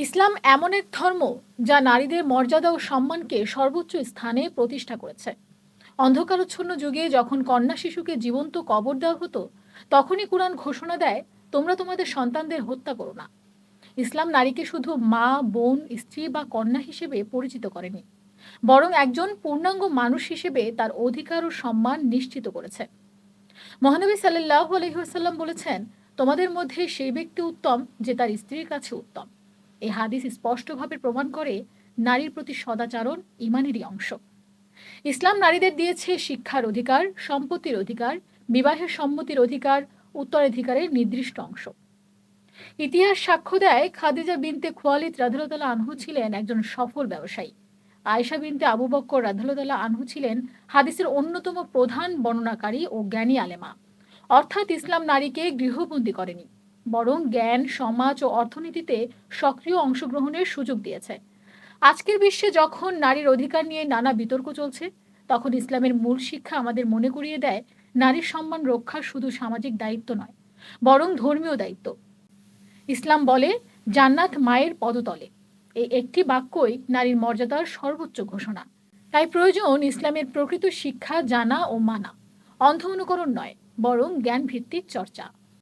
ইসলাম এমন এক ধর্ম যা নারীদের মর্যাদা ও সম্মানকে সর্বোচ্চ স্থানে প্রতিষ্ঠা করেছে। অন্ধকারচ্ছন্ন যুগে যখন কন্যা শিশুকে জীবন্ত কবর দেওয়া হতো, তখনই কুরআন ঘোষণা দেয়, তোমরা তোমাদের সন্তানদের হত্যা করো না। ইসলাম নারীকে শুধু মা, বোন, স্ত্রী বা কন্যা হিসেবে পরিচিত করেনি, বরং একজন পূর্ণাঙ্গ মানুষ হিসেবে তার অধিকার ও সম্মান নিশ্চিত করেছে। মহানবী সাল্লাল্লাহু আলাইহি ওয়াসাল্লাম বলেছেন, তোমাদের মধ্যে সেই ব্যক্তি উত্তম যে তার স্ত্রীর কাছে উত্তম। এই হাদিস স্পষ্টভাবে প্রমাণ করে নারীর প্রতি সদাচরণ ইমানেরই অংশ। ইসলাম নারীদের দিয়েছে শিক্ষার অধিকার, সম্পত্তির অধিকার, বিবাহের সম্মতির অধিকার, উত্তরাধিকারের নির্দিষ্ট অংশ। ইতিহাস সাক্ষ্য দেয়, খাদিজা বিনতে খুয়াইলিদ রাদিয়াল্লাহু তাআলা আনহু ছিলেন একজন সফল ব্যবসায়ী। আয়েশা বিনতে আবু বকর রাদিয়াল্লাহু তাআলা আনহু ছিলেন হাদিসের অন্যতম প্রধান বর্ণনাকারী ও জ্ঞানী আলেমা। অর্থাৎ ইসলাম নারীকে গৃহবন্দী করেনি, বরং জ্ঞান, সমাজ ও অর্থনীতিতে সক্রিয় অংশগ্রহণের সুযোগ দিয়েছে। আজকের বিশ্বে যখন নারীর অধিকার নিয়ে নানা বিতর্ক চলছে, তখন ইসলামের মূল শিক্ষা আমাদের মনে করিয়ে দেয়, নারীর সম্মান রক্ষা শুধু সামাজিক দায়িত্ব নয়, বরং ধর্মীয় দায়িত্ব। ইসলাম বলে, জান্নাত মায়ের পদতলে। এই একটি বাক্যই নারীর মর্যাদার সর্বোচ্চ ঘোষণা। তাই প্রয়োজন ইসলামের প্রকৃত শিক্ষা জানা ও মানা, অন্ধ অনুকরণ নয়, বরং জ্ঞান ভিত্তিক চর্চা।